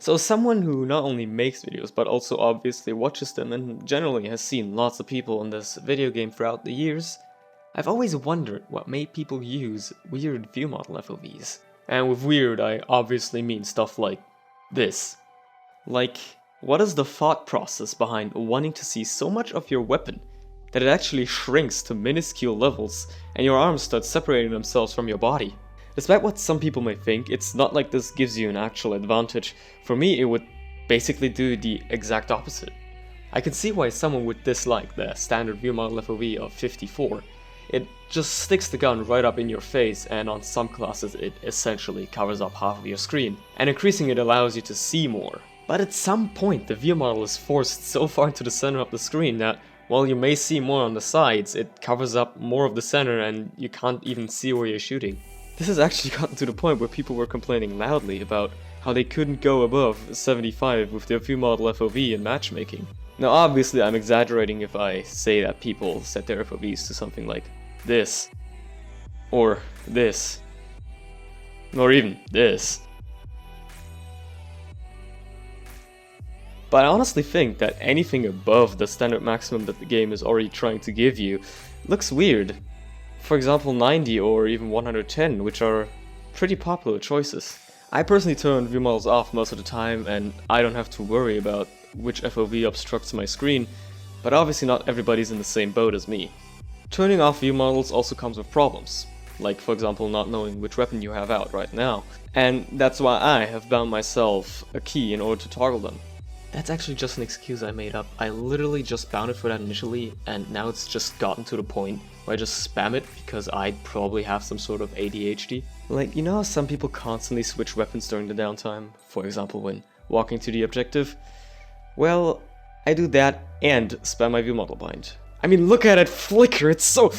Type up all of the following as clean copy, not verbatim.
So someone who not only makes videos but also obviously watches them and generally has seen lots of people in this video game throughout the years, I've always wondered what made people use weird viewmodel FOVs. And with weird I obviously mean stuff like this. Like, what is the thought process behind wanting to see so much of your weapon that it actually shrinks to minuscule levels and your arms start separating themselves from your body? Despite what some people may think, it's not like this gives you an actual advantage. For me, it would basically do the exact opposite. I can see why someone would dislike the standard viewmodel FOV of 54. It just sticks the gun right up in your face, and on some classes it essentially covers up half of your screen, and increasing it allows you to see more. But at some point the viewmodel is forced so far into the center of the screen that while you may see more on the sides, it covers up more of the center and you can't even see where you're shooting. This has actually gotten to the point where people were complaining loudly about how they couldn't go above 75 with their viewmodel FOV in matchmaking. Now obviously I'm exaggerating if I say that people set their FOVs to something like this, or this, or even this. But I honestly think that anything above the standard maximum that the game is already trying to give you looks weird. For example 90 or even 110, which are pretty popular choices. I personally turn viewmodels off most of the time and I don't have to worry about which FOV obstructs my screen, but obviously not everybody's in the same boat as me. Turning off viewmodels also comes with problems, like for example not knowing which weapon you have out right now, and that's why I have bound myself a key in order to toggle them. That's actually just an excuse I made up. I literally just bound it for that initially, and now it's just gotten to the point where I just spam it because I'd probably have some sort of ADHD. Like, you know how some people constantly switch weapons during the downtime, for example when walking to the objective? Well, I do that and spam my viewmodel bind. I mean, look at it flicker, it's so...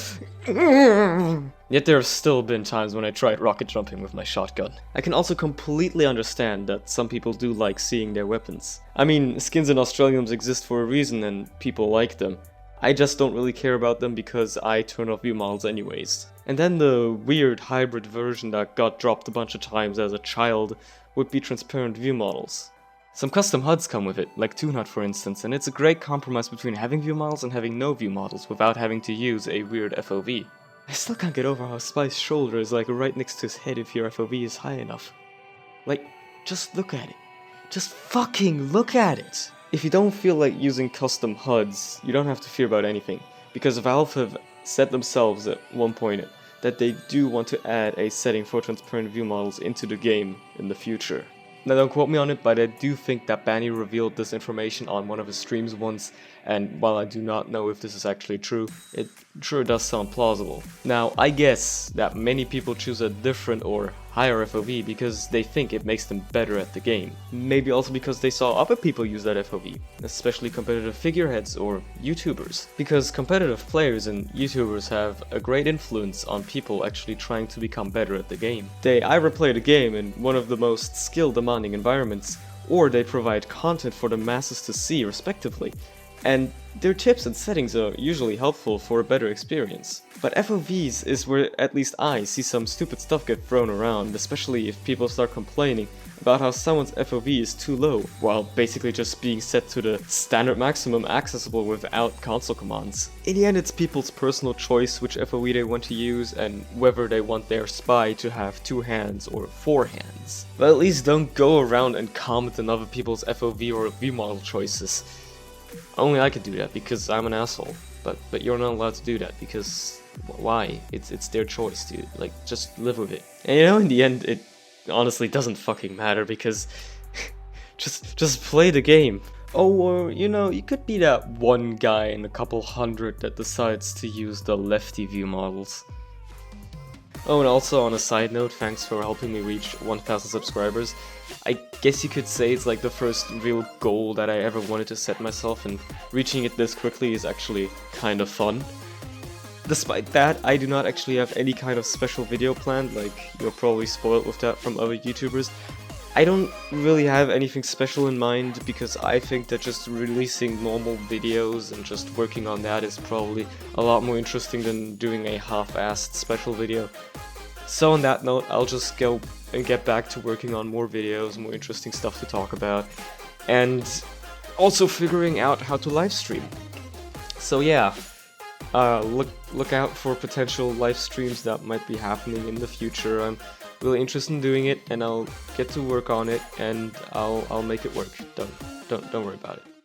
Yet there have still been times when I tried rocket jumping with my shotgun. I can also completely understand that some people do like seeing their weapons. I mean, skins in Australiums exist for a reason and people like them. I just don't really care about them because I turn off viewmodels anyways. And then the weird hybrid version that got dropped a bunch of times as a child would be transparent viewmodels. Some custom HUDs come with it, like ToonHUD for instance, and it's a great compromise between having viewmodels and having no viewmodels without having to use a weird FOV. I still can't get over how Spy's shoulder is like right next to his head if your FOV is high enough. Like, just look at it. Just fucking look at it! If you don't feel like using custom HUDs, you don't have to fear about anything, because Valve have said themselves at one point that they do want to add a setting for transparent viewmodels into the game in the future. Now don't quote me on it, but I do think that Banny revealed this information on one of his streams once, and while I do not know if this is actually true, it sure does sound plausible. Now I guess that many people choose a different or higher FOV because they think it makes them better at the game. Maybe also because they saw other people use that FOV, especially competitive figureheads or YouTubers. Because competitive players and YouTubers have a great influence on people actually trying to become better at the game. They either play the game in one of the most skill-demanding environments, or they provide content for the masses to see respectively. And their tips and settings are usually helpful for a better experience. But FOVs is where at least I see some stupid stuff get thrown around, especially if people start complaining about how someone's FOV is too low, while basically just being set to the standard maximum accessible without console commands. In the end, it's people's personal choice which FOV they want to use and whether they want their spy to have 2 hands or 4 hands. But at least don't go around and comment on other people's FOV or viewmodel choices. Only I could do that because I'm an asshole, but you're not allowed to do that because why? It's their choice, dude. Like, just live with it. And you know, in the end, it honestly doesn't fucking matter because just play the game. Oh, or you know, you could be that one guy in a couple hundred that decides to use the lefty view models. Oh, and also on a side note, thanks for helping me reach 1000 subscribers. I guess you could say it's like the first real goal that I ever wanted to set myself, and reaching it this quickly is actually kind of fun. Despite that, I do not actually have any kind of special video planned, like you're probably spoiled with that from other YouTubers. I don't really have anything special in mind because I think that just releasing normal videos and just working on that is probably a lot more interesting than doing a half-assed special video. So on that note, I'll just go and get back to working on more videos, more interesting stuff to talk about, and also figuring out how to live stream. So yeah, look out for potential live streams that might be happening in the future. I'm really interested in doing it, and I'll get to work on it, and I'll make it work. Don't worry about it.